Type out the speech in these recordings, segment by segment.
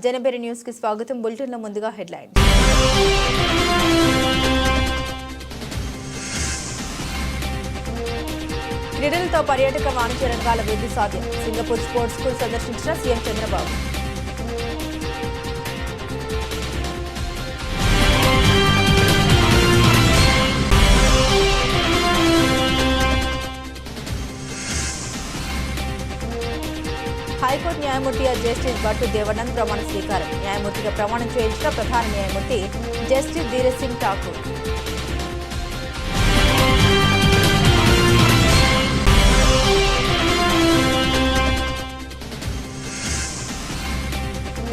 జనబెరి news కి స్వాగతం. Bulletin లో ముందుగా హెడ్లైన్. క్రీడలతో పర్యాటక వాణిజ్య రంగాల వృద్ధి సాధ్యం. సింగపూర్ స్పోర్ట్స్ స్కూల్ సందర్శించిన సీఎం చంద్రబాబు. హైకోర్టు న్యాయమూర్తి జస్టిస్ భట్టు దేవానంద్ ప్రమాణ స్వీకారం. న్యాయమూర్తిగా ప్రమాణం చేయించిన ప్రధాన న్యాయమూర్తి జస్టిస్ ధీరజ్ సింగ్ ఠాకూర్.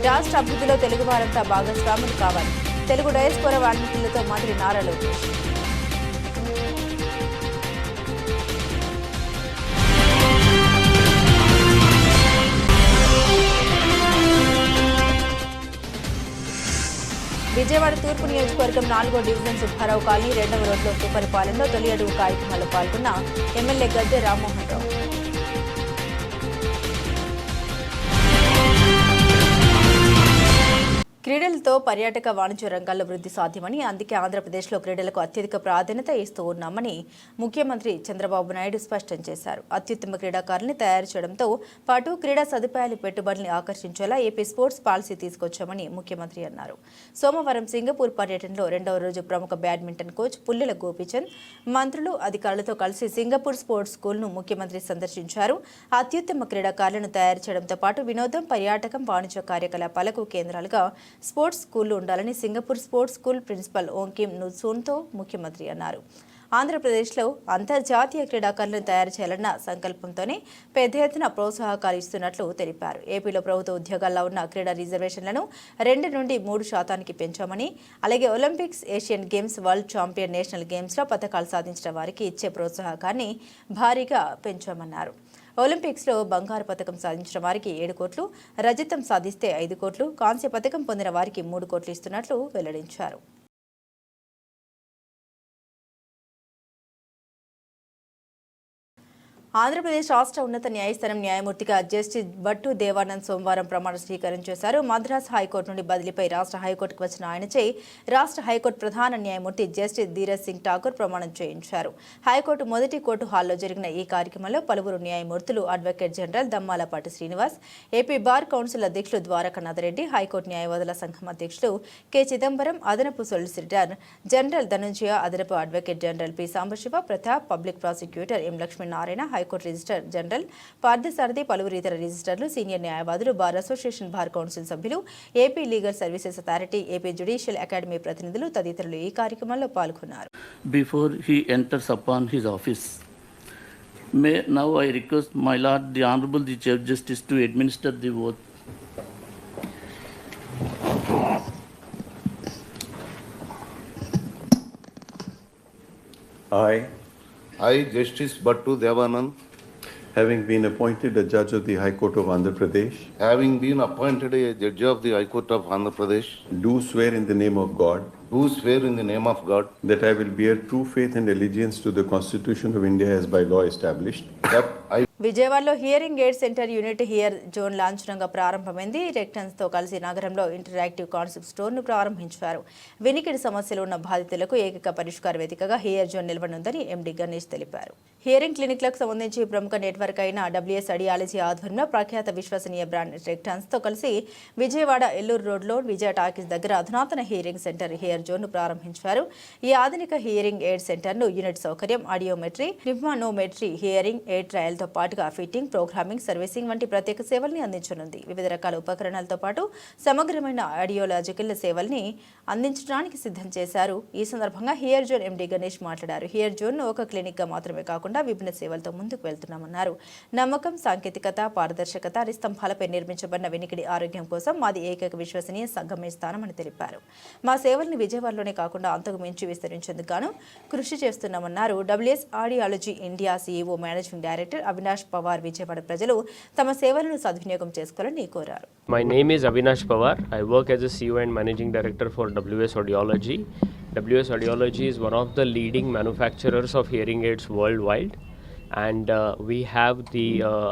రాష్ట్ర అభివృద్ధిలో తెలుగు వారంతా భాగస్వాములు కావాలి. తెలుగు డయాస్పోరా వాల్మీకులతో మంత్రి నారా లోకేష్. విజయవాడ తూర్పు నియోజకవర్గం 4వ డివిజన్ సుబ్బారావు కాలనీ 2వ రోడ్లో సుపరిపాలనలో తొలి అడుగు కార్యక్రమంలో పాల్గొన్న ఎమ్మెల్యే గద్దె రామ్మోహన్ రావు. క్రీడలతో పర్యాటక వాణిజ్య రంగాల్లో వృద్ధి సాధ్యమని, అందుకే ఆంధ్రప్రదేశ్లో క్రీడలకు అత్యధిక ప్రాధాన్యత ఇస్తూ ఉన్నామని ముఖ్యమంత్రి చంద్రబాబు నాయుడు స్పష్టం చేశారు. అత్యుత్తమ క్రీడాకారుల్ని తయారు చేయడంతో పాటు క్రీడా సదుపాయాలు పెట్టుబడుల్ని ఆకర్షించేలా ఏపీ స్పోర్ట్స్ పాలసీ తీసుకొచ్చామని ముఖ్యమంత్రి అన్నారు. సోమవారం సింగపూర్ పర్యటనలో 2వ రోజు ప్రముఖ బ్యాడ్మింటన్ కోచ్ పుల్లెల గోపీచంద్ మంత్రులు అధికారులతో కలిసి సింగపూర్ స్పోర్ట్స్ స్కూల్ను ముఖ్యమంత్రి సందర్శించారు. అత్యుత్తమ క్రీడాకారులను తయారు చేయడంతో పాటు వినోదం, పర్యాటకం, వాణిజ్య కార్యకలాపాలకు కేంద్రాలుగా స్పోర్ట్స్ స్కూళ్లు ఉండాలని సింగపూర్ స్పోర్ట్స్ స్కూల్ ప్రిన్సిపల్ ఓంకిమ్ నుసూన్తో ముఖ్యమంత్రి అన్నారు. ఆంధ్రప్రదేశ్లో అంతర్జాతీయ క్రీడాకారులను తయారు చేయాలన్న సంకల్పంతోనే పెద్ద ఎత్తున ప్రోత్సాహకాలు ఇస్తున్నట్లు తెలిపారు. ఏపీలో ప్రభుత్వ ఉద్యోగాల్లో ఉన్న క్రీడా రిజర్వేషన్లను 2 నుండి 3% పెంచామని, అలాగే Olympics, Asian games, world champion, national గేమ్స్లో పథకాలు సాధించిన వారికి ఇచ్చే ప్రోత్సాహకాన్ని భారీగా పెంచామన్నారు. ఒలింపిక్స్లో బంగారు పథకం సాధించిన వారికి 7 కోట్లు, రజతం సాధిస్తే 5 కోట్లు, కాంస్య పథకం పొందిన వారికి 3 కోట్లు ఇస్తున్నట్లు వెల్లడించారు. ఆంధ్రప్రదేశ్ రాష్ట్ర ఉన్నత న్యాయస్థానం న్యాయమూర్తిగా జస్టిస్ భట్టు దేవానంద్ సోమవారం ప్రమాణ స్వీకారం చేశారు. మద్రాస్ హైకోర్టు నుండి బదిలీపై రాష్ట్ర హైకోర్టుకు వచ్చిన ఆయనచే రాష్ట్ర హైకోర్టు ప్రధాన న్యాయమూర్తి జస్టిస్ ధీరజ్ సింగ్ ఠాకూర్ ప్రమాణం చేయించారు. హైకోర్టు మొదటి కోర్టు హాల్లో జరిగిన ఈ కార్యక్రమంలో పలువురు న్యాయమూర్తులు, advocate general Dammalapati Srinivas, AP bar council అధ్యక్షులు ద్వారకానాథ్ రెడ్డి, హైకోర్టు న్యాయవాదుల సంఘం అధ్యక్షులు కె చిదంబరం, అదనపు సొలిసిటర్ జనరల్ ధనుంజయ, అదనపు advocate general P Sambasiva Pratap, public prosecutor M Lakshminarayana, high court register general Parthasarathi, పలువురు ఇతర రిజిస్టర్లు, సీనియర్ న్యాయవాదులు, బార్ అసోసియేషన్, బార్ కౌన్సిల్ సభ్యులు, AP legal services authority, AP judicial academy ప్రతినిధులు తదితరులు ఈ కార్యక్రమంలో పాల్గొన్నారు. Before he enters upon his office, now I request my Lord the Honorable the Chief Justice to administer the oath. I, Justice Bhattu Devanand, having been appointed a judge of the High Court of Andhra Pradesh, having been appointed a judge of the High Court of Andhra Pradesh, do swear in the name of God do swear in the name of God that I will bear true faith and allegiance to the Constitution of India as by law established, that I విజయవాడలో hearing aid centre unit here zone లాంఛనంగా ప్రారంభమైంది. రెక్టన్స్ తో కలిసి నగరంలో interactive concept store ను ప్రారంభించారు. వినికిడి సమస్యలు ఉన్న బాధితులకు ఏకైక పరిష్కార వేదికగా హియర్ జోన్ నిలవనుందని ఎండీ గణేష్ తెలిపారు. హియరింగ్ క్లినిక్లకు సంబంధించి ప్రముఖ నెట్వర్క్ అయిన డబ్ల్యూఎస్ ఆడియాలజీ ఆధ్వర్యంలో ప్రఖ్యాత విశ్వసనీయ బ్రాండ్ రెక్టన్స్ తో కలిసి విజయవాడ ఎల్లూరు రోడ్లో విజయ టాకీస్ దగ్గర అధునాతన హియరింగ్ సెంటర్ హియర్ జోన్ ను ప్రారంభించారు. ఈ ఆధునిక హియరింగ్ ఎయిడ్ సెంటర్ ను యూనిట్ సౌకర్యం, ఆడియోమెట్రీ, నిఫ్మానోమెట్రీ, హియరింగ్ ఎయిడ్ ట్రయల్ తో పాటుగా ఫిట్టింగ్, ప్రోగ్రామింగ్, సర్వీసింగ్ వంటి ప్రత్యేక సేవల్ని అందించనుంది. వివిధ రకాల ఉపకరణాలతో పాటు సమగ్రమైన ఆడియోలాజికల్ సేవల్ని అందించడానికి సిద్ధం చేశారు. ఈ సందర్భంగా హియర్ జోన్ ఎండీ గణేష్ మాట్లాడారు. హియర్ జోన్ ను ఒక క్లినిక్ గా మాత్రమే కాకుండా విభిన్న సేవలతో ముందుకు వెళ్తున్నామన్నారు. నమ్మకం, సాంకేతికత, పారదర్శకత, అరిస్తంభాలపై నిర్మించబడిన వినికిడి ఆరోగ్యం కోసం మాది ఏకైక విశ్వసనీయ సంఘమే స్థానమని తెలిపారు. మా సేవల్ని విజయవాడలోనే కాకుండా అంతకు మించి విస్తరించేందుకు గాను కృషి చేస్తున్నామన్నారు. WS audiology India CEO, managing director Avinash Pawar Vijayawada ప్రజలు తమ సేవలను సద్వినియోగం చేసుకోవాలని కోరారు. My name is Avinash Pawar. I work as a CEO and Managing Director for WS Audiology. WS Audiology is one of the leading manufacturers of hearing aids worldwide, and we have the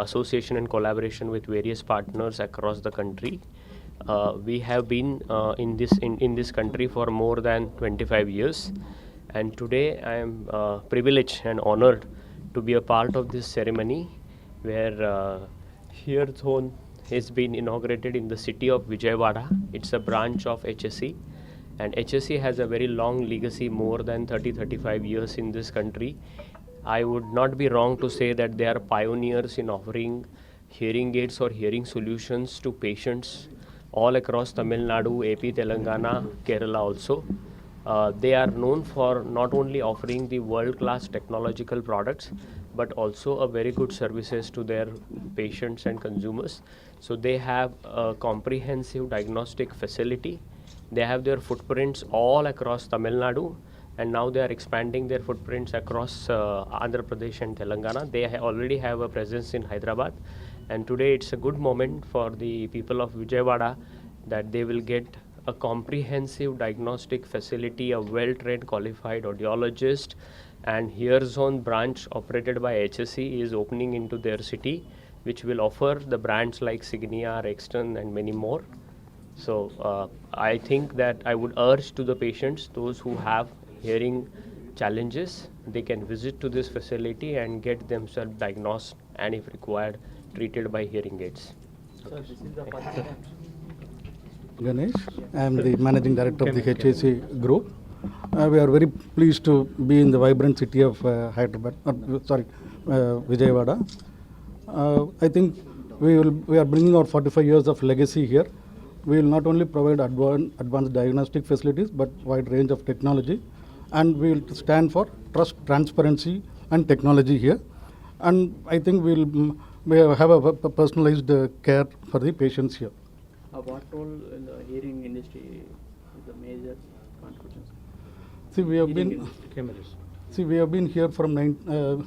association and collaboration with various partners across the country. We have been in this country for more than 25 years, and today I am privileged and honored to be a part of this ceremony where Here Zone has been inaugurated in the city of Vijayawada. It's a branch of HSE, and HSE has a very long legacy, more than 30-35 years in this country. I would not be wrong to say that they are pioneers in offering hearing aids or hearing solutions to patients all across Tamil Nadu, AP, Telangana, Kerala also. They are known for not only offering the world-class technological products, but also a very good services to their patients and consumers. So they have a comprehensive diagnostic facility. They have their footprints all across Tamil Nadu, and now they are expanding their footprints across Andhra Pradesh and Telangana. They already have a presence in Hyderabad, and today it's a good moment for the people of Vijayawada that they will get a comprehensive diagnostic facility, a well-trained qualified audiologist, and Here Zone branch operated by HSE is opening into their city, which will offer the brands like Signia, Rexton and many more. So I think that I would urge to the patients, those who have hearing challenges, they can visit to this facility and get themselves diagnosed and if required treated by hearing aids. Ganesh, I am the Managing Director of the HSE Group. We are very pleased to be in the vibrant city of Vijayawada. I think we are bringing our 45 years of legacy here. We will not only provide advanced diagnostic facilities, but wide range of technology, and we will stand for trust, transparency, and technology here. And I think we will have a personalized care for the patients here. What role in the hearing industry is the major contributions? See, we have been here from in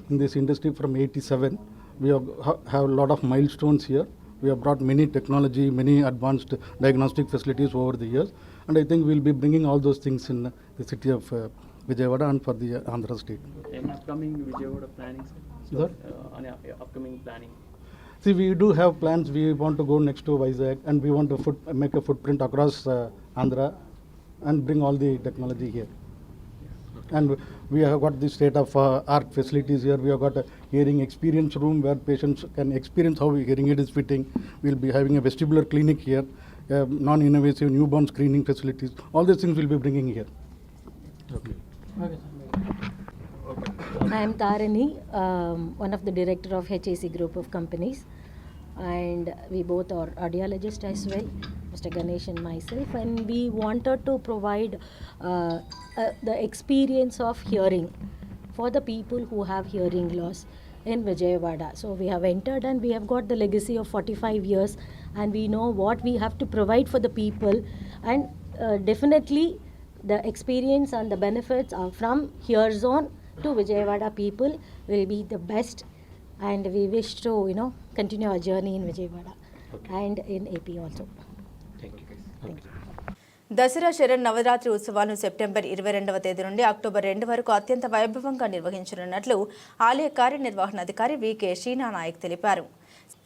this industry from '87. We have a lot of milestones here. We have brought many technology, many advanced diagnostic facilities over the years, and I think we'll be bringing all those things in the city of Vijayawada and for the Andhra state. Any upcoming Vijayawada planning, sir? Sir? Upcoming planning. See, we do have plans. We want to go next to Vizag, and we want to make a footprint across Andhra and bring all the technology here. And we have got the state-of-art facilities here. We have got a hearing experience room where patients can experience how hearing aid is fitting. We'll be having a vestibular clinic here, non-invasive newborn screening facilities. All these things we'll be bringing here. Okay. I am Tarini, one of the director of HSE Group of companies, and we both are audiologists as well, Mr. Ganesh and myself, and we wanted to provide the experience of hearing for the people who have hearing loss in Vijayawada. So we have entered and we have got the legacy of 45 years, and we know what we have to provide for the people, and definitely the experience and the benefits are from Here Zone to Vijayawada people will be the best, and we wish to continue our journey in Vijayawada and in AP also. Thank you. Thank you. Dasara Sharan Navratri ఉత్సవాలను September 22వ తేదీ నుండి October 2 వరకు అత్యంత వైభవంగా నిర్వహించనున్నట్లు ఆలయ కార్యనిర్వహణాధికారి VK Sheena Naik తెలిపారు.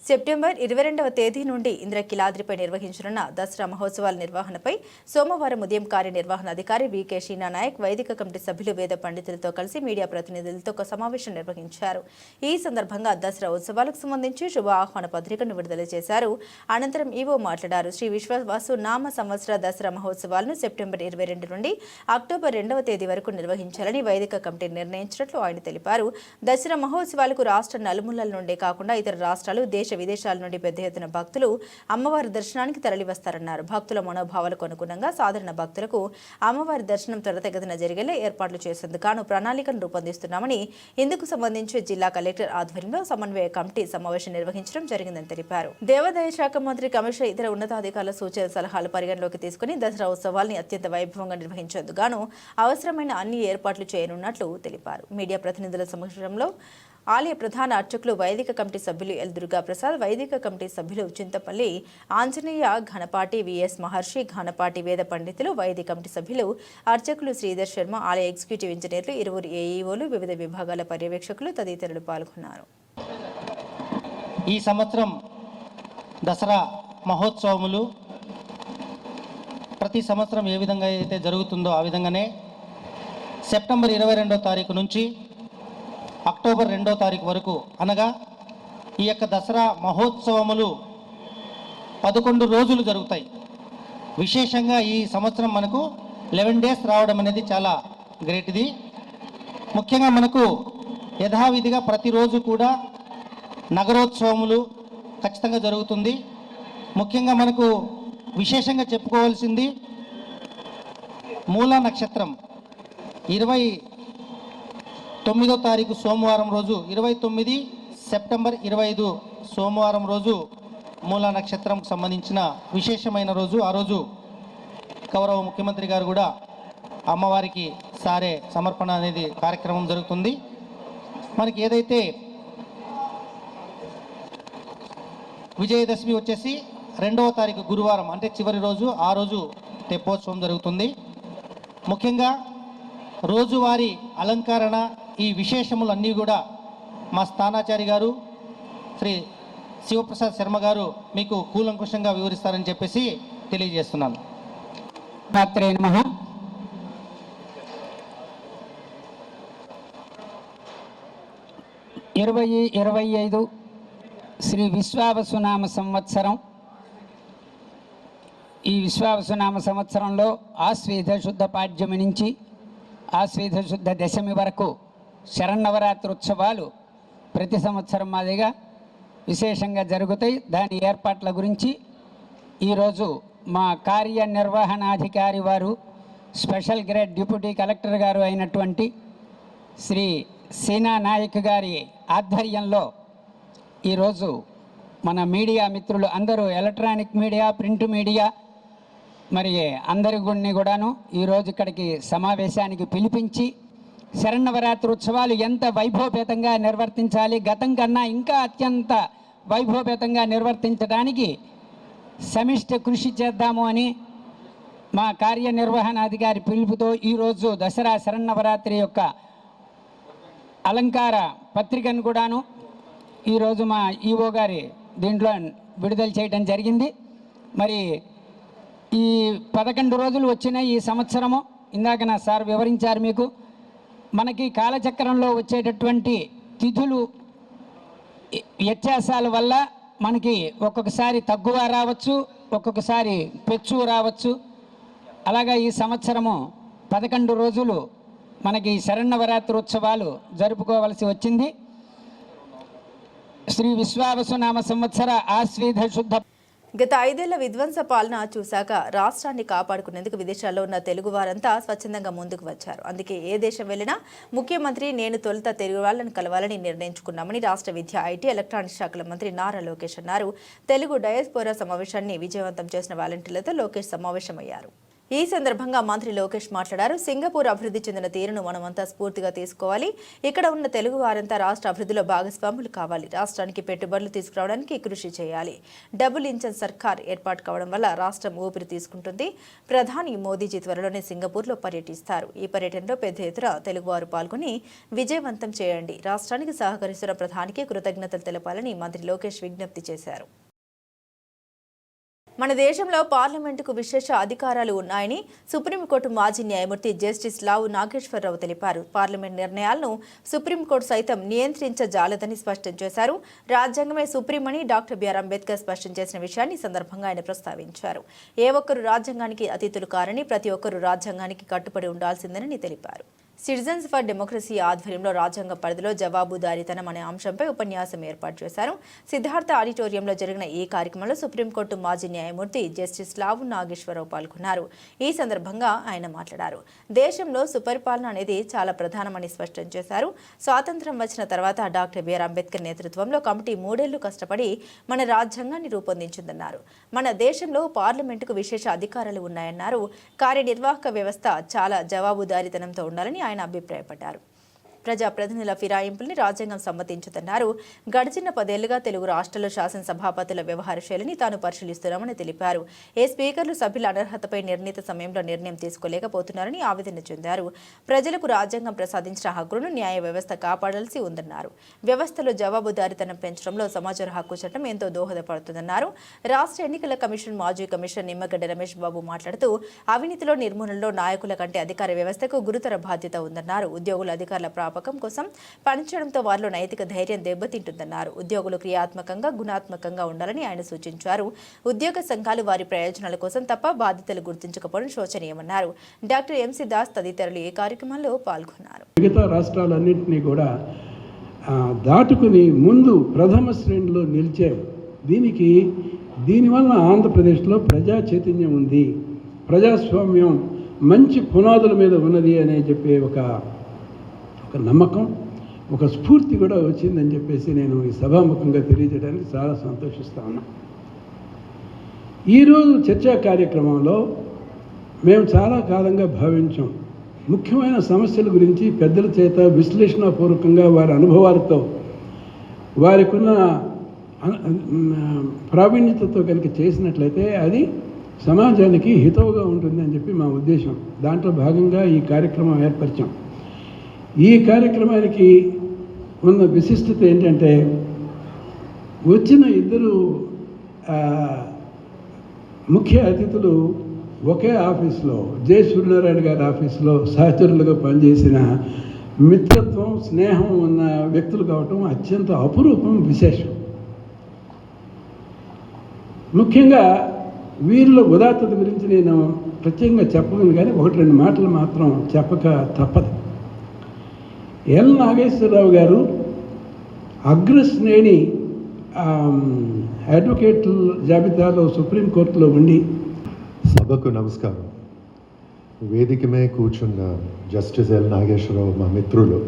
సెప్టెంబర్ 22వ తేదీ నుండి ఇంద్రకిలాద్రిపై నిర్వహించనున్న దసరా మహోత్సవాల నిర్వహణపై సోమవారం ఉదయం కార్యనిర్వహణాధికారి వికే షీనా నాయక్ వైదిక కమిటీ సభ్యులు వేద పండితులతో కలిసి మీడియా ప్రతినిధులతో ఒక సమావేశం నిర్వహించారు. ఈ సందర్భంగా దసరా ఉత్సవాలకు సంబంధించి శుభ ఆహ్వాన పత్రికను విడుదల చేశారు. అనంతరం ఈవో మాట్లాడారు. శ్రీ విశ్వవాసు నామ సంవత్సర దసరా మహోత్సవాలను సెప్టెంబర్ 22 నుండి అక్టోబర్ 2వ తేదీ వరకు నిర్వహించాలని వైదిక కమిటీ నిర్ణయించినట్లు ఆయన తెలిపారు. దసరా మహోత్సవాలకు రాష్ట్ర నలుమూలల నుండే కాకుండా ఇతర రాష్ట్రాలు, దేశ విదేశాల నుండి పెద్ద ఎత్తున భక్తులు అమ్మవారి దర్శనానికి తరలివస్తారన్నారు. భక్తుల మనోభావాలకు అనుగుణంగా సాధారణ భక్తులకు అమ్మవారి దర్శనం త్వరితగతిన జరిగేలా ఏర్పాట్లు చేసేందుకు గాను ప్రణాళికను రూపొందిస్తున్నామని, ఇందుకు సంబంధించి జిల్లా కలెక్టర్ ఆధ్వర్యంలో సమన్వయ కమిటీ సమావేశం నిర్వహించడం జరిగిందని తెలిపారు. దేవాదాయ శాఖ మంత్రి, కమిషనర్, ఇతర ఉన్నతాధికారుల సూచన సలహాలు పరిగణలోకి తీసుకుని దసరా ఉత్సవాల్ని అత్యంత వైభవంగా నిర్వహించేందుకు గాను అవసరమైన అన్ని ఏర్పాట్లు చేయనున్నట్లు తెలిపారు. మీడియా ప్రతినిధుల సమక్షంలో ఆలయ ప్రధాన అర్చకులు, వైదిక కమిటీ సభ్యులు ఎల్ దుర్గాప్రసాద్, వైదిక కమిటీ సభ్యులు చింతపల్లి ఆంజనేయ, ఘనపాటి విఎస్ మహర్షి, ఘనపాటి వేద పండితులు, వైదిక కమిటీ సభ్యులు, అర్చకులు శ్రీధర్ శర్మ, ఆలయ ఎగ్జిక్యూటివ్ ఇంజనీర్లు, ఇరువురు ఏఈఓలు, వివిధ విభాగాల పర్యవేక్షకులు తదితరులు పాల్గొన్నారు. ఈ సంవత్సరం దసరా మహోత్సవములు ప్రతి సంవత్సరం ఏ విధంగా అయితే జరుగుతుందో ఆ విధంగానే సెప్టెంబర్ 22వ తారీఖు నుంచి అక్టోబర్ 2వ తారీఖు వరకు అనగా ఈ యొక్క దసరా మహోత్సవములు 11 రోజులు జరుగుతాయి. విశేషంగా ఈ సంవత్సరం మనకు 11 డేస్ రావడం అనేది చాలా గ్రేట్. ఇది ముఖ్యంగా మనకు యథావిధిగా ప్రతిరోజు కూడా నగరోత్సవములు ఖచ్చితంగా జరుగుతుంది. ముఖ్యంగా మనకు విశేషంగా చెప్పుకోవాల్సింది మూలా నక్షత్రం 29వ తారీఖు సోమవారం రోజు 29 సెప్టెంబర్ 25 సోమవారం రోజు మూలా నక్షత్రంకు సంబంధించిన విశేషమైన రోజు. ఆ రోజు గౌరవ ముఖ్యమంత్రి గారు కూడా అమ్మవారికి సారే సమర్పణ అనేది కార్యక్రమం జరుగుతుంది. మనకి ఏదైతే విజయదశమి వచ్చేసి 2వ తారీఖు గురువారం అంటే చివరి రోజు, ఆ రోజు తెప్పోత్సవం జరుగుతుంది. ముఖ్యంగా రోజువారీ అలంకరణ ఈ విశేషములన్నీ కూడా మా స్థానాచారి గారు శ్రీ శివప్రసాద్ శర్మ గారు మీకు కూలంకుషంగా వివరిస్తారని చెప్పేసి తెలియజేస్తున్నాను. మాత్రే నమః. ఇరవై 25 శ్రీ విశ్వావసునామ సంవత్సరం. ఈ విశ్వావసునామ సంవత్సరంలో ఆశ్వేధ శుద్ధ పాడ్యమి నుంచి ఆశ్వేధ శుద్ధ దశమి వరకు శరన్నవరాత్రి ఉత్సవాలు ప్రతి సంవత్సరం మాదిరిగా విశేషంగా జరుగుతాయి. దాని ఏర్పాట్ల గురించి ఈరోజు మా కార్యనిర్వహణాధికారి వారు స్పెషల్ గ్రేడ్ డిప్యూటీ కలెక్టర్ గారు అయినటువంటి శ్రీ సీనా నాయక్ గారి ఆధ్వర్యంలో ఈరోజు మన మీడియా మిత్రులు అందరూ ఎలక్ట్రానిక్ మీడియా, ప్రింట్ మీడియా మరి అందరిని కూడాను ఈరోజు ఇక్కడికి సమావేశానికి పిలిపించి శరన్నవరాత్రి ఉత్సవాలు ఎంత వైభవపేతంగా నిర్వర్తించాలి, గతం కన్నా ఇంకా అత్యంత వైభవపేతంగా నిర్వర్తించడానికి సమిష్టి కృషి చేద్దాము అని మా కార్యనిర్వహణాధికారి పిలుపుతో ఈరోజు దసరా శరన్నవరాత్రి యొక్క అలంకార పత్రికను కూడాను ఈరోజు మా ఈఓ గారి దీంట్లో విడుదల చేయడం జరిగింది. మరి ఈ 11 రోజులు వచ్చిన ఈ సంవత్సరము ఇందాక నా సార్ వివరించారు మీకు. మనకి కాలచక్రంలో వచ్చేటటువంటి తిథులు వ్యత్యాసాల వల్ల మనకి ఒక్కొక్కసారి తగ్గువ రావచ్చు, ఒక్కొక్కసారి పెచ్చు రావచ్చు. అలాగా ఈ సంవత్సరము 11 రోజులు మనకి శరన్నవరాత్రి ఉత్సవాలు జరుపుకోవలసి వచ్చింది. శ్రీ విశ్వావసునామ సంవత్సర ఆశ్వేధ శుద్ధ. గత 5 ఏళ్ల విధ్వంస పాలన చూశాక రాష్ట్రాన్ని కాపాడుకునేందుకు విదేశాల్లో ఉన్న తెలుగు వారంతా స్వచ్ఛందంగా ముందుకు వచ్చారు. అందుకే ఏ దేశం వెళ్లినా ముఖ్యమంత్రి నేను తొలుత తెలుగు వాళ్ళని కలవాలని నిర్ణయించుకున్నామని రాష్ట్ర విద్య, ఐటీ, ఎలక్ట్రానిక్స్ శాఖల మంత్రి నారా లోకేష్ అన్నారు. తెలుగు డయాస్పోరా సమావేశాన్ని విజయవంతం చేసిన వాలంటీర్లతో లోకేష్ సమావేశమయ్యారు. ఈ సందర్భంగా మంత్రి లోకేష్ మాట్లాడారు. సింగపూర్ అభివృద్ధి చెందిన తీరును మనమంతా స్ఫూర్తిగా తీసుకోవాలి. ఇక్కడ ఉన్న తెలుగు వారంతా రాష్ట్ర అభివృద్ధిలో భాగస్వాములు కావాలి. రాష్ట్రానికి పెట్టుబడులు తీసుకురావడానికి కృషి చేయాలి. డబుల్ ఇంజన్ సర్కార్ ఏర్పాటు కావడం వల్ల రాష్ట్రం ఊపిరి తీసుకుంటుంది. ప్రధాని మోదీజీ త్వరలోనే సింగపూర్లో పర్యటిస్తారు. ఈ పర్యటనలో పెద్ద ఎత్తున తెలుగువారు పాల్గొని విజయవంతం చేయండి. రాష్ట్రానికి సహకరిస్తున్న ప్రధానికి కృతజ్ఞతలు తెలపాలని మంత్రి లోకేష్ విజ్ఞప్తి చేశారు. మన దేశంలో పార్లమెంటుకు విశేష అధికారాలు ఉన్నాయని సుప్రీంకోర్టు మాజీ న్యాయమూర్తి జస్టిస్ లావు నాగేశ్వరరావు తెలిపారు. పార్లమెంట్ నిర్ణయాలను సుప్రీంకోర్టు సైతం నియంత్రించజాలదని స్పష్టం చేశారు. రాజ్యాంగమే సుప్రీమని డాక్టర్ బిఆర్ అంబేద్కర్ స్పష్టం చేసిన విషయాన్ని సందర్భంగా ఆయన ప్రస్తావించారు. ఏ ఒక్కరు రాజ్యాంగానికి అతీతులు కారని, ప్రతి ఒక్కరూ రాజ్యాంగానికి కట్టుబడి ఉండాల్సిందేనని తెలిపారు. సిటిజన్స్ ఫర్ డెమోక్రసీ ఆధ్వర్యంలో రాజ్యాంగ పరిధిలో జవాబుదారీతనం అనే అంశంపై ఉపన్యాసం ఏర్పాటు చేశారు. సిద్ధార్థ ఆడిటోరియంలో జరిగిన ఈ కార్యక్రమంలో సుప్రీంకోర్టు మాజీ న్యాయమూర్తి జస్టిస్ లావు నాగేశ్వరరావు పాల్గొన్నారు. ఈ సందర్భంగా ఆయన మాట్లాడారు. దేశంలో సుపరిపాలన అనేది చాలా ప్రధానమని స్పష్టం చేశారు. స్వాతంత్ర్యం వచ్చిన తర్వాత డాక్టర్ బిఆర్ అంబేద్కర్ నేతృత్వంలో కమిటీ 3 ఏళ్లు కష్టపడి మన రాజ్యాంగాన్ని రూపొందించిందన్నారు. మన దేశంలో పార్లమెంటుకు విశేష అధికారాలు ఉన్నాయన్నారు. కార్యనిర్వాహక వ్యవస్థ చాలా జవాబుదారీతనంతో ఉండాలని ఆయన అభిప్రాయపడ్డారు. ప్రజాప్రతినిధుల ఫిరాయింపుల్ని రాజ్యాంగం సమ్మతించుతున్నారు. గడిచిన 10 ఏళ్లుగా తెలుగు రాష్ట్రాల శాసనసభాపతుల వ్యవహార శైలిని తాను పరిశీలిస్తున్నామని తెలిపారు. ఏ స్పీకర్లు సభ్యుల అనర్హతపై నిర్ణీత సమయంలో నిర్ణయం తీసుకోలేకపోతున్నారని ఆవేదన చెందారు. ప్రజలకు రాజ్యాంగం ప్రసాదించిన హక్కులను న్యాయ వ్యవస్థ కాపాడాల్సి ఉందన్నారు. వ్యవస్థలో జవాబుదారీతనం పెంచడంలో సమాచార హక్కు చట్టం ఎంతో దోహదపడుతుందన్నారు. రాష్ట్ర ఎన్నికల కమిషన్ మాజీ కమిషనర్ నిమ్మగడ్డ రమేష్ బాబు మాట్లాడుతూ అవినీతిలో నిర్మూలనలో నాయకుల కంటే అధికార వ్యవస్థకు గురుతర బాధ్యత ఉందన్నారు. ఉద్యోగులు అధికారుల ప్రాపకం కోసం పనిచేయడంతో వారిలో నైతిక ధైర్యం దెబ్బతింటుందన్నారు. ఉద్యోగులు క్రియాత్మకంగా గుణాత్మకంగా ఉండాలని ఆయన సూచించారు. ఉద్యోగ సంఘాలు వారి ప్రయోజనాల కోసం తప్ప బాధ్యతలు గుర్తించకపోవడం శోచనీయమన్నారు. డాక్టర్ ఎంసీ దాస్ తదితరులు ఈ కార్యక్రమంలో పాల్గొన్నారు. మిగతా రాష్ట్రాలన్నింటినీ కూడా దాటుకుని ముందు ప్రథమ శ్రేణిలో నిలిచారు. దీనివల్ల ఆంధ్రప్రదేశ్లో ప్రజా చైతన్యం ఉంది, ప్రజాస్వామ్యం మంచి పునాదుల మీద ఉన్నది అనే చెప్పే ఒక నమ్మకం, ఒక స్ఫూర్తి కూడా వచ్చిందని చెప్పేసి నేను ఈ సభాముఖంగా తెలియజేయడానికి చాలా సంతోషిస్తా ఉన్నా. ఈరోజు చర్చా కార్యక్రమంలో మేము చాలా కాలంగా భావించాం, ముఖ్యమైన సమస్యల గురించి పెద్దల చేత విశ్లేషణపూర్వకంగా వారి అనుభవాలతో వారికున్న ప్రావీణ్యతతో కనుక చేసినట్లయితే అది సమాజానికి హితవుగా ఉంటుందని చెప్పి మా ఉద్దేశం. దాంట్లో భాగంగా ఈ కార్యక్రమం ఏర్పరిచాం. ఈ కార్యక్రమానికి ఉన్న విశిష్టత ఏంటంటే వచ్చిన ఇద్దరు ముఖ్య అతిథులు ఒకే ఆఫీస్లో జె సూర్యనారాయణ గారి ఆఫీస్లో సహచరులుగా పనిచేసిన మిత్రత్వం స్నేహం ఉన్న వ్యక్తులు కావటం అత్యంత అపురూపం, విశేషం. ముఖ్యంగా వీరిలో ఉదాత్తత గురించి నేను ప్రత్యేకంగా చెప్పగలను, కానీ 1-2 మాటలు మాత్రం చెప్పక తప్పదు. ఎల్ నాగేశ్వరరావు గారు అగ్రశ్రేణి అడ్వకేట్ల జాబితాలో సుప్రీంకోర్టులో ఉండి. సభకు నమస్కారం. వేదిక మీద కూర్చున్న జస్టిస్ ఎల్ నాగేశ్వరరావు మా మిత్రులు.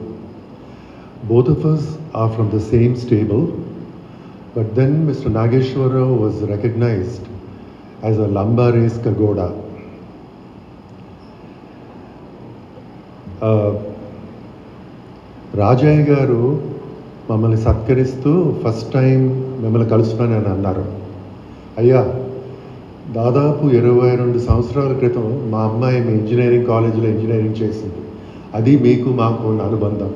Both of us are from the same stable, but then Mr. Nageshwara Rao was recognized as a Lambares Kagoda. Rajayya గారు మమ్మల్ని సత్కరిస్తూ ఫస్ట్ టైం మిమ్మల్ని కలుస్తున్నానని అన్నారు. అయ్యా, దాదాపు 22 సంవత్సరాల క్రితం మా అమ్మాయి మీ ఇంజనీరింగ్ కాలేజీలో ఇంజనీరింగ్ చేసింది. అది మీకు మాకు ఉన్న అనుబంధం.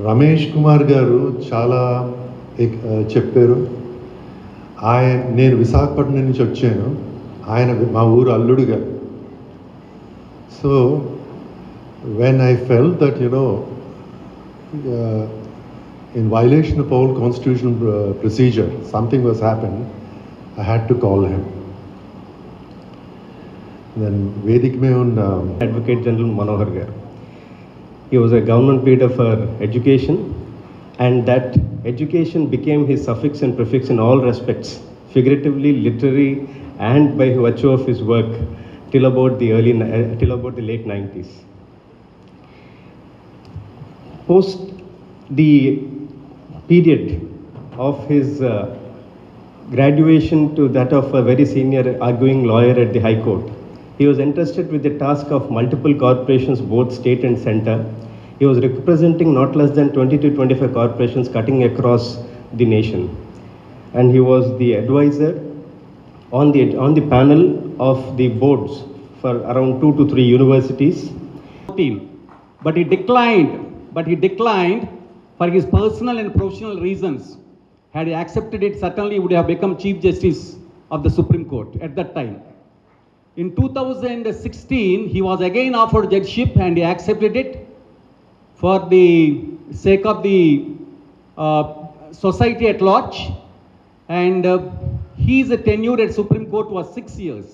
రమేష్ కుమార్ గారు చాలా చెప్పారు. నేను విశాఖపట్నం నుంచి వచ్చాను, ఆయన మా ఊరు అల్లుడు గారు. So when I felt that, in violation of all constitutional procedure, something was happened, I had to call him. Then Vedik mein on Advocate General Manohar Garu. He was a government leader for education, and that education became his suffix and prefix in all respects, figuratively, literally, and by virtue of his work till about the late 90s. Post the period of his graduation to that of a very senior arguing lawyer at the High Court, he was entrusted with the task of multiple corporations, both state and center. He was representing not less than 20 to 25 corporations cutting across the nation. And he was the advisor on the panel of the boards for around 2 to 3 universities. But he declined for his personal and professional reasons. Had he accepted it, certainly he would have become Chief Justice of the Supreme Court at that time. In 2016, he was again offered judgeship and he accepted it for the sake of the society at large. And his tenure at Supreme Court was 6 years.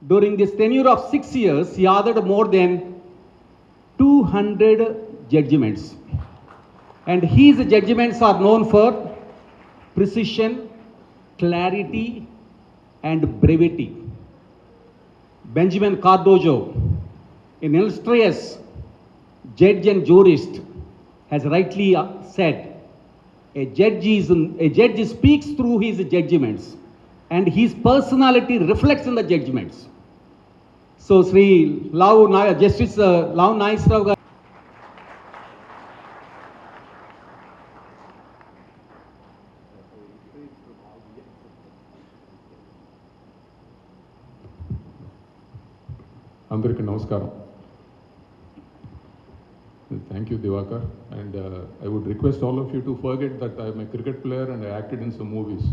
During this tenure of 6 years, he authored more than 200 judgments. And his judgments are known for precision, clarity, and brevity. Benjamin Cardozo, an illustrious judge and jurist, has rightly said, a judge speaks through his judgments, and his personality reflects in the judgments. So Sri Justice Lav Nageswara garu. అందరికీ నమస్కారం. Thank you, Divakar. And I would request all of you to forget that I am a cricket player and I acted in some movies.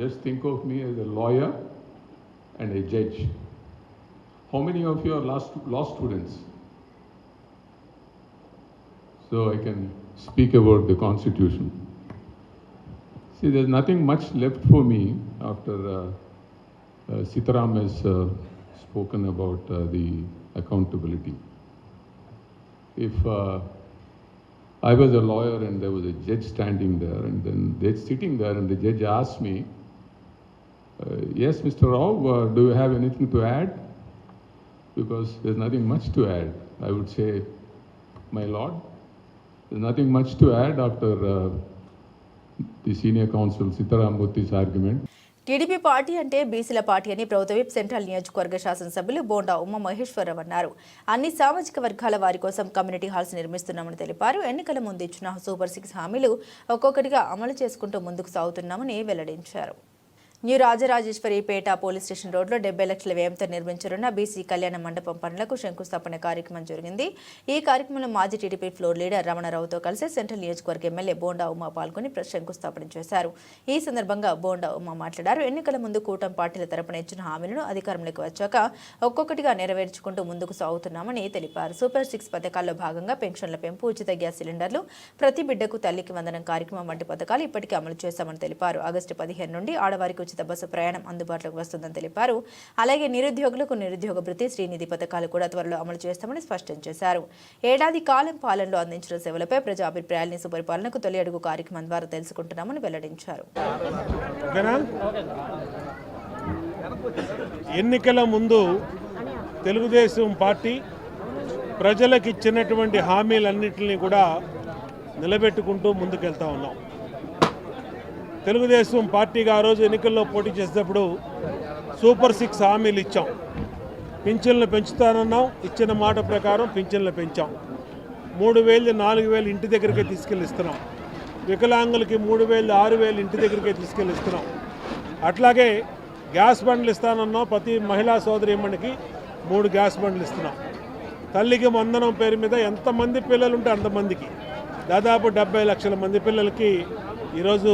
Just think of me as a lawyer and a judge. How many of you are law students? So I can speak about the Constitution. See, there's nothing much left for me after Sitaram has spoken about the accountability. If I was a lawyer and there was a judge standing there and then they're sitting there and the judge asked me, yes, Mr. Rao, do you have anything to add? Because there's nothing much to add. I would say, my lord, there's nothing much to add after the senior counsel Sitaram Murthy's argument. TDP party అంటే బీసీల party అని ప్రభుత్వ whip central నియోజకవర్గ శాసనసభ్యులు బోండా ఉమా మహేశ్వరరావు అన్నారు. అన్ని సామాజిక వర్గాల వారి కోసం కమ్యూనిటీ హాల్స్ నిర్మిస్తున్నామని తెలిపారు. ఎన్నికల ముందు ఇచ్చిన సూపర్ 6 హామీలు ఒక్కొక్కటిగా అమలు చేసుకుంటూ ముందుకు సాగుతున్నామని వెల్లడించారు. న్యూ రాజరాజేశ్వరిపేట పోలీస్ స్టేషన్ రోడ్లో 70 లక్షల వ్యయంతో నిర్మించనున్న బీసీ కళ్యాణ మండపం పనులకు శంకుస్థాపన కార్యక్రమం జరిగింది. ఈ కార్యక్రమంలో మాజీ టీడీపీ ఫ్లోర్ లీడర్ రమణరావుతో కలిసి సెంట్రల్ నియోజకవర్గ ఎమ్మెల్యే బోండా ఉమా పాల్గొని శంకుస్థాపన చేశారు. ఈ సందర్భంగా బోండా ఉమా మాట్లాడారు. ఎన్నికల ముందు కూటమి పార్టీల తరపున ఇచ్చిన హామీలను అధికారంలోకి వచ్చాక ఒక్కొక్కటిగా నెరవేర్చుకుంటూ ముందుకు సాగుతున్నామని తెలిపారు. సూపర్ 6 పథకాల్లో భాగంగా పెన్షన్ల పెంపు, ఉచిత గ్యాస్ సిలిండర్లు, ప్రతి బిడ్డకు తల్లికి వందనం కార్యక్రమం వంటి పథకాలు ఇప్పటికే అమలు చేశామని తెలిపారు. ఆగస్టు 15 నుండి ఆడవారికి ఉచిత బస్సు ప్రయాణం అందుబాటులోకి వస్తుందని తెలిపారు. అలాగే నిరుద్యోగులకు నిరుద్యోగ భృతి, శ్రీనిధి పథకాలు కూడా త్వరలో అమలు చేస్తామని స్పష్టం చేశారు. ఏడాది కాలం పాలనలో అందించిన సేవలపై ప్రజా అభిప్రాయాలను సుపరిపాలనకు తొలి అడుగు కార్యక్రమం ద్వారా తెలుసుకుంటున్నామని వెల్లడించారు. ఎన్నికల ముందు తెలుగుదేశం పార్టీ ప్రజలకు ఇచ్చినటువంటి హామీలన్నింటినీ కూడా నిలబెట్టుకుంటూ ముందుకెళ్తా ఉన్నాం. తెలుగుదేశం పార్టీగా ఆ రోజు ఎన్నికల్లో పోటీ చేసేటప్పుడు సూపర్ 6 హామీలు ఇచ్చాం. పింఛన్లు పెంచుతానన్నాం, ఇచ్చిన మాట ప్రకారం పింఛన్లు పెంచాం. 3,000, 4,000 ఇంటి దగ్గరికే తీసుకెళ్ళిస్తున్నాం. వికలాంగులకి 3,000, 6,000 ఇంటి దగ్గరికే తీసుకెళ్ళిస్తున్నాం. అట్లాగే గ్యాస్ బండ్లు ఇస్తానన్నాం. ప్రతి మహిళా సోదరీమణికి 3 గ్యాస్ బండ్లు ఇస్తున్నాం. తల్లికి వందనం పేరు మీద ఎంతమంది పిల్లలు ఉంటే అంతమందికి దాదాపు 70 లక్షల మంది పిల్లలకి ఈరోజు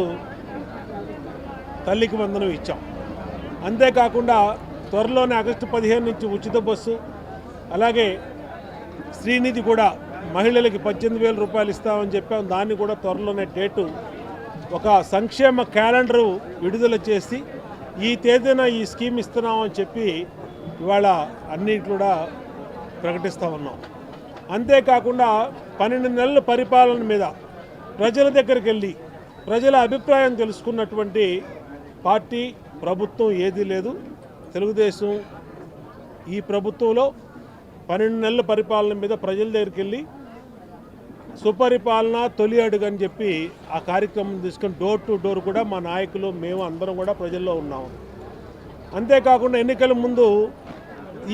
తల్లికి వందనం ఇచ్చాం. అంతేకాకుండా త్వరలోనే ఆగస్టు 15 నుంచి ఉచిత బస్సు, అలాగే శ్రీనిధి కూడా మహిళలకి 18,000 రూపాయలు ఇస్తామని చెప్పాం. దాన్ని కూడా త్వరలోనే డేటు ఒక సంక్షేమ క్యాలెండరు విడుదల చేసి ఈ తేదీన ఈ స్కీమ్ ఇస్తున్నామని చెప్పి ఇవాళ అన్నీ కూడా ప్రకటిస్తూ ఉన్నాం. అంతేకాకుండా 12 నెలల పరిపాలన మీద ప్రజల దగ్గరికి వెళ్ళి ప్రజల అభిప్రాయం తెలుసుకున్నటువంటి పార్టీ ప్రభుత్వం ఏదీ లేదు. తెలుగుదేశం ఈ ప్రభుత్వంలో 12 నెలల పరిపాలన మీద ప్రజల దగ్గరికి వెళ్ళి సుపరిపాలన తొలి అడుగు అని చెప్పి ఆ కార్యక్రమం తీసుకొని డోర్ టు డోర్ కూడా మా నాయకులు మేము అందరం కూడా ప్రజల్లో ఉన్నాము. అంతేకాకుండా ఎన్నికల ముందు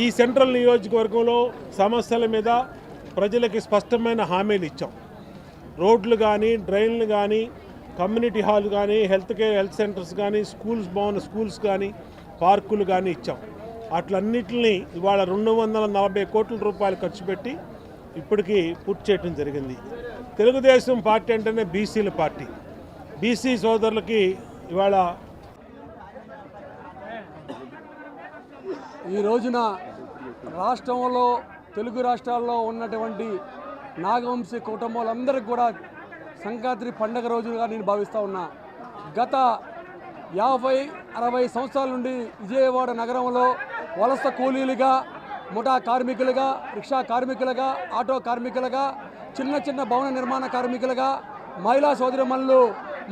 ఈ సెంట్రల్ నియోజకవర్గంలో సమస్యల మీద ప్రజలకి స్పష్టమైన హామీలు ఇచ్చాం. రోడ్లు కానీ, డ్రైన్లు కానీ, కమ్యూనిటీ హాల్ కానీ, హెల్త్ సెంటర్స్ కానీ, స్కూల్స్ కానీ, పార్కులు కానీ ఇచ్చాం. అట్లన్నింటినీ ఇవాళ 240 కోట్ల రూపాయలు ఖర్చు పెట్టి ఇప్పటికీ పూర్తి చేయడం జరిగింది. తెలుగుదేశం పార్టీ అంటేనే బీసీల పార్టీ. బీసీ సోదరులకి ఇవాళ ఈ రోజున రాష్ట్రంలో తెలుగు రాష్ట్రాల్లో ఉన్నటువంటి నాగవంశీ కుటుంబాలందరికీ కూడా సంక్రాంతి పండగ రోజుగా నేను భావిస్తూ ఉన్నా. గత 50-60 సంవత్సరాల నుండి విజయవాడ నగరంలో వలస కూలీలుగా, ముఠా కార్మికులుగా, రిక్షా కార్మికులుగా, ఆటో కార్మికులుగా, చిన్న భవన నిర్మాణ కార్మికులుగా, మహిళా సోదరిమణులు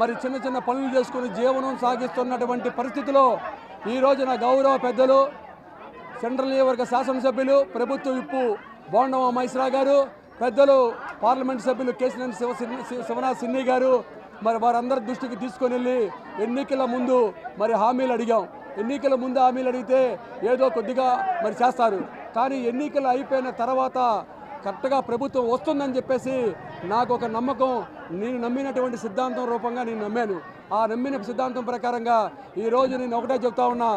మరి చిన్న పనులు చేసుకుని జీవనం సాగిస్తున్నటువంటి పరిస్థితిలో ఈ రోజున గౌరవ పెద్దలు సెంట్రల్ నియోజకవర్గ శాసనసభ్యులు, ప్రభుత్వ విప్పు బోండా ఉమా మహేశ్వరరావు గారు, పెద్దలు పార్లమెంట్ సభ్యులు కేశినేని శివనాథ్ సిన్ని గారు మరి వారందరి దృష్టికి తీసుకొని వెళ్ళి ఎన్నికల ముందు మరి హామీలు అడిగాం. ఎన్నికల ముందు హామీలు అడిగితే ఏదో కొద్దిగా మరి చేస్తారు, కానీ ఎన్నికలు అయిపోయిన తర్వాత కరెక్ట్గా ప్రభుత్వం వస్తుందని చెప్పేసి నాకు ఒక నమ్మకం, నేను నమ్మినటువంటి సిద్ధాంతం రూపంగా నేను నమ్మాను. ఆ నమ్మిన సిద్ధాంతం ప్రకారంగా ఈరోజు నేను ఒకటే చెప్తా ఉన్నా,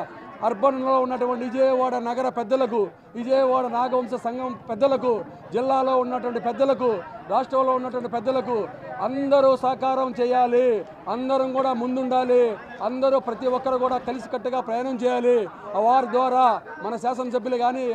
అర్బన్లో ఉన్నటువంటి విజయవాడ నగర పెద్దలకు, విజయవాడ నాగవంశ సంఘం పెద్దలకు, జిల్లాలో ఉన్నటువంటి పెద్దలకు, రాష్ట్రంలో ఉన్నటువంటి పెద్దలకు అందరూ సహకారం చేయాలి, అందరం కూడా ముందుండాలి, అందరూ ప్రతి ఒక్కరు కూడా కలిసికట్టుగా ప్రయాణం చేయాలి. వారి ద్వారా మన శాసనసభ్యులు కానీ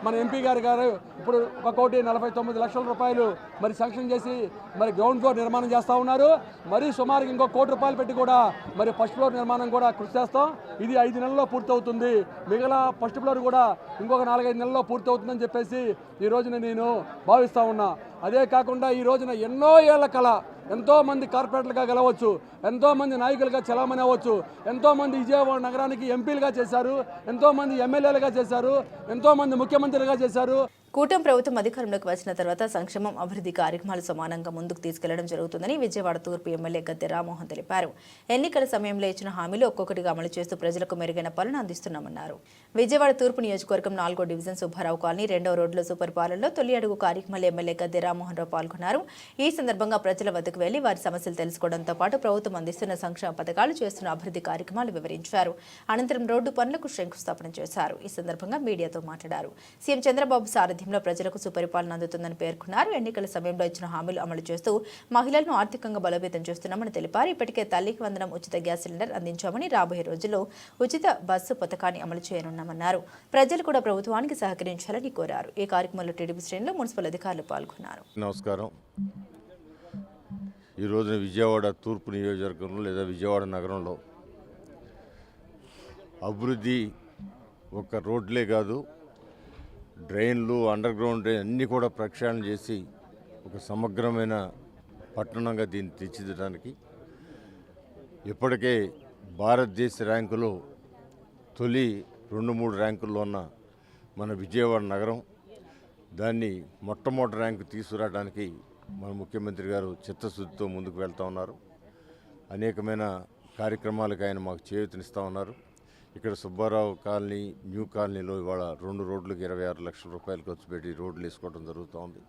మన ఎంపీ గారు ఇప్పుడు 1,49,00,000 రూపాయలు మరి శాంక్షన్ చేసి మరి గ్రౌండ్ ఫ్లోర్ నిర్మాణం చేస్తూ ఉన్నారు. మరి సుమారుగా ఇంకో ₹1,00,00,000 పెట్టి కూడా మరి ఫస్ట్ ఫ్లోర్ నిర్మాణం కూడా కృషి చేస్తాం. ఇది 5 నెలల్లో పూర్తవుతుంది. మిగతా ఫస్ట్ ఫ్లోర్ కూడా ఇంకొక 4-5 నెలల్లో పూర్తవుతుందని చెప్పేసి ఈ రోజున నేను భావిస్తూ ఉన్నా. అదే కాకుండా ఈ రోజున ఎన్నో ఏళ్ల కళ, ఎంతోమంది కార్పొరేటర్లుగా గెలవచ్చు, ఎంతోమంది నాయకులుగా చలామణి అవ్వచ్చు, ఎంతోమంది విజయవాడ నగరానికి ఎంపీలుగా చేశారు, ఎంతోమంది ఎమ్మెల్యేలుగా చేశారు, ఎంతోమంది ముఖ్యమంత్రులుగా చేశారు. కూటమి ప్రభుత్వం అధికారంలోకి వచ్చిన తర్వాత సంక్షేమం, అభివృద్ధి కార్యక్రమాలు సమానంగా ముందుకు తీసుకెళ్లడం జరుగుతుందని విజయవాడ తూర్పు ఎమ్మెల్యే గద్దె రామ్మోహన్ తెలిపారు. ఎన్నికల సమయంలో ఇచ్చిన హామీలు ఒక్కొక్కటిగా అమలు చేస్తూ ప్రజలకు మెరుగైన పాలన అందిస్తున్నామన్నారు. విజయవాడ తూర్పు నియోజకవర్గం 4వ డివిజన్ సుబ్బారావు కాలనీ 2వ రోడ్లో సుపరిపాలనలో తొలి అడుగు కార్యక్రమంలో ఎమ్మెల్యే గద్దె రామ్మోహన్ రావు పాల్గొన్నారు. ఈ సందర్భంగా ప్రజల వద్దకు వెళ్లి వారి సమస్యలు తెలుసుకోవడంతో పాటు ప్రభుత్వం అందిస్తున్న సంక్షేమ పథకాలు, చేస్తున్న అభివృద్ధి కార్యక్రమాలు వివరించారు. అనంతరం రోడ్డు పనులకు శంకుస్థాపన చేశారు. ఈ సందర్భంగా మీడియాతో మాట్లాడారు. సీఎం చంద్రబాబు సారథ్యంలో ప్రజలకు సుపరిపాలన అందుతుందని పేర్కొన్నారు. ఎన్నికల సమయంలో ఇచ్చిన హామీలు అమలు చేస్తూ మహిళలను ఆర్థికంగా బలోపేతం చేస్తున్నామని తెలిపారు. ఇప్పటికే తల్లికి వందనం ఉచిత గ్యాస్ సిలిండర్ అందించామని, రాబోయే రోజుల్లో ఉచిత బస్సు పథకాన్ని అమలు చేయనున్నామన్నారు. ప్రజలు కూడా ప్రభుత్వానికి సహకరించాలని కోరారు. ఈ కార్యక్రమంలో టీడీపీ శ్రేణులు, మున్సిపల్ అధికారులు పాల్గొన్నారు. నమస్కారం. ఈ రోజున విజయవాడ తూర్పు నియోజకవర్గంలో లేదా విజయవాడ నగరంలో అభివృద్ధి ఒక రోడ్లే కాదు, డ్రైన్లు, అండర్ గ్రౌండ్ డ్రైన్ అన్నీ కూడా ప్రక్షాళన చేసి ఒక సమగ్రమైన పట్టణంగా దీన్ని తీర్చిదిద్దడానికి ఇప్పటికే భారతదేశ ర్యాంకులో తొలి 2-3 ర్యాంకుల్లో ఉన్న మన విజయవాడ నగరం దాన్ని మొట్టమొదటి ర్యాంకు తీసుకురావడానికి మన ముఖ్యమంత్రి గారు చిత్తశుద్ధితో ముందుకు వెళ్తూ ఉన్నారు. అనేకమైన కార్యక్రమాలకు ఆయన మాకు చేయూతనిస్తూ ఉన్నారు. ఇక్కడ సుబ్బారావు కాలనీ, న్యూ కాలనీలో ఇవాళ 2 రోడ్లకు 26 లక్షల రూపాయలు ఖర్చు పెట్టి రోడ్లు వేసుకోవడం జరుగుతోంది.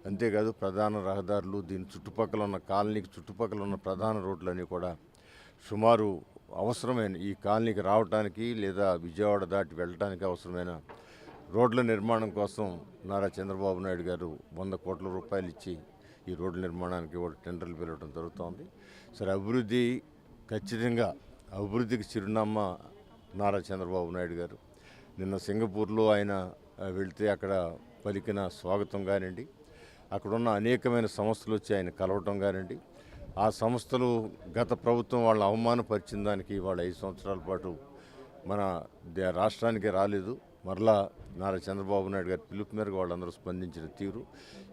అంతేకాదు ప్రధాన రహదారులు, దీని చుట్టుపక్కల ఉన్న కాలనీకి చుట్టుపక్కల ఉన్న ప్రధాన రోడ్లన్నీ కూడా సుమారు అవసరమైన ఈ కాలనీకి రావడానికి లేదా విజయవాడ దాటి వెళ్ళడానికి అవసరమైన రోడ్ల నిర్మాణం కోసం నారా చంద్రబాబు నాయుడు గారు 100 కోట్ల రూపాయలు ఇచ్చి ఈ రోడ్ల నిర్మాణానికి టెండర్లు పిలవడం జరుగుతోంది. సరే, అభివృద్ధి ఖచ్చితంగా అభివృద్ధికి చిరునామా నారా చంద్రబాబు నాయుడు గారు. నిన్న సింగపూర్లో ఆయన వెళితే అక్కడ పలికిన స్వాగతం కానివ్వండి, అక్కడున్న అనేకమైన సంస్థలు వచ్చి ఆయన కలవటం కానివ్వండి, ఆ సంస్థలు గత ప్రభుత్వం వాళ్ళని అవమానపరిచిన దానికి వాళ్ళ 5 సంవత్సరాల పాటు మన రాష్ట్రానికి రాలేదు. మరలా నారా చంద్రబాబు నాయుడు గారి పిలుపు మేరకు వాళ్ళందరూ స్పందించిన తీరు,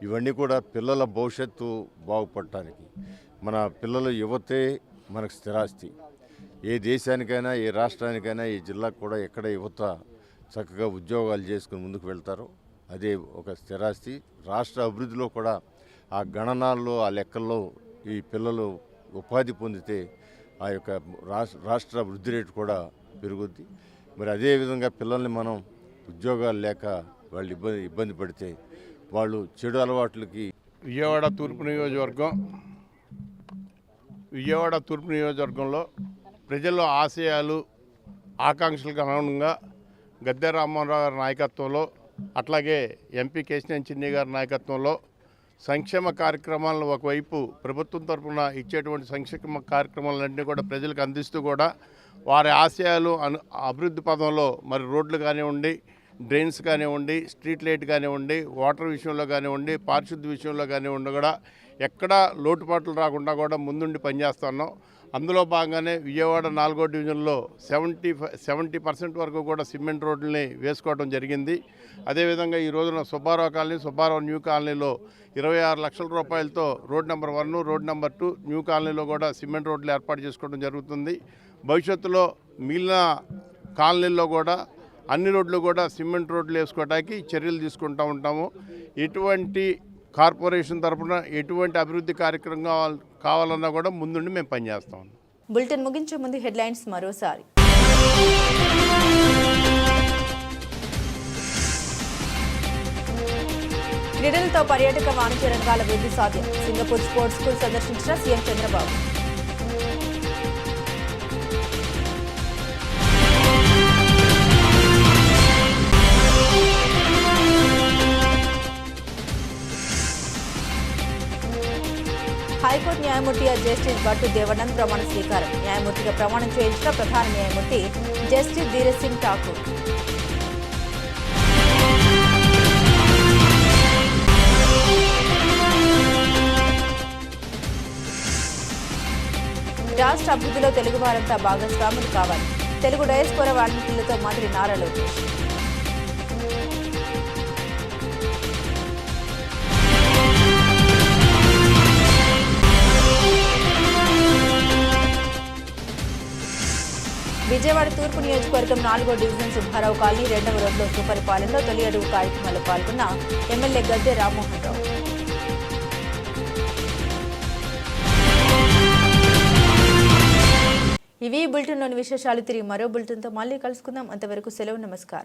ఇవన్నీ కూడా పిల్లల భవిష్యత్తు బాగుపడటానికి, మన పిల్లల యువతే మనకు స్థిరాస్తి. ఏ దేశానికైనా, ఏ రాష్ట్రానికైనా, ఏ జిల్లాకు కూడా ఎక్కడ యువత చక్కగా ఉద్యోగాలు చేసుకుని ముందుకు వెళ్తారో అదే ఒక స్థిరాస్తి. రాష్ట్ర అభివృద్ధిలో కూడా ఆ గణనాల్లో, ఆ లెక్కల్లో ఈ పిల్లలు ఉపాధి పొందితే ఆ యొక్క రాష్ట్ర వృద్ధి రేటు కూడా పెరుగుద్ది. మరి అదేవిధంగా పిల్లల్ని మనం ఉద్యోగాలు లేక వాళ్ళు ఇబ్బంది పడితే వాళ్ళు చెడు అలవాట్లకి. విజయవాడ తూర్పు నియోజకవర్గంలో ప్రజల ఆశయాలు, ఆకాంక్షలకు అనుగుణంగా గద్దె రామ్మోహన్ రావు గారి నాయకత్వంలో, అట్లాగే ఎంపీ కేశినేని చిన్ని గారి నాయకత్వంలో సంక్షేమ కార్యక్రమాలను ఒకవైపు ప్రభుత్వం తరఫున ఇచ్చేటువంటి సంక్షేమ కార్యక్రమాలన్నింటినీ కూడా ప్రజలకు అందిస్తూ కూడా వారి ఆశయాలు అభివృద్ధి పదంలో మరి రోడ్లు కానివ్వండి, డ్రైన్స్ కానివ్వండి, స్ట్రీట్ లైట్ కానివ్వండి, వాటర్ విషయంలో కానివ్వండి, పారిశుద్ధ్య విషయంలో కానివ్వండి కూడా ఎక్కడా లోటుపాట్లు రాకుండా కూడా ముందుండి పనిచేస్తున్నాం. అందులో భాగంగానే విజయవాడ 4వ డివిజన్లో 70% వరకు కూడా సిమెంట్ రోడ్లని వేసుకోవడం జరిగింది. అదేవిధంగా ఈ రోజున సుబ్బారావు కాలనీ, సుబ్బారావు న్యూ కాలనీలో 26 లక్షల రూపాయలతో road number 1, road number 2 new కాలనీలో కూడా సిమెంట్ రోడ్లు ఏర్పాటు చేసుకోవడం జరుగుతుంది. భవిష్యత్తులో మిగిలిన కాలనీల్లో కూడా అన్ని రోడ్లు కూడా సిమెంట్ రోడ్లు వేసుకోవడానికి చర్యలు తీసుకుంటూ ఉంటాము. ఎటువంటి కార్పొరేషన్ తరఫున ఎటువంటి అభివృద్ధి కార్యక్రమం కావాలన్నా కూడా ముందుండి మేము పనిచేస్తాం. బులెటిన్ ముగించే ముందు హెడ్లైన్స్ మరోసారి. క్రీడలతో పర్యాటక వాణిజ్య రంగాల వృద్ధి సాధ్యం. సింగపూర్ స్పోర్ట్స్ స్కూల్ సందర్శించిన సీఎం చంద్రబాబు. హైకోర్టు న్యాయమూర్తి జస్టిస్ భట్టు దేవానంద్ ప్రమాణ స్వీకారం. న్యాయమూర్తిగా ప్రమాణం చేయించిన ప్రధాన న్యాయమూర్తి జస్టిస్ ధీరజ్ సింగ్ ఠాకూర్. రాష్ట్ర అభివృద్ధిలో తెలుగు వారంతా భాగస్వాములు కావాలి. తెలుగు డయాస్పోరా వాల్మీకులతో మంత్రి నారా లోకేష్. విజయవాడ తూర్పు నియోజకవర్గం 4వ డివిజన్ సుబ్బారావు కాలనీ 2వ రోడ్లో సుపరిపాలనలో తొలి అడుగు కార్యక్రమాల్లో పాల్గొన్న ఎమ్మెల్యే గద్దె రామ్మోహన్ రావు. ఇవి బులెటిన్లోని విశేషాలు. తిరిగి మరో బులెటిన్తో మళ్ళీ కలుసుకుందాం. అంతవరకు సెలవు. నమస్కారం.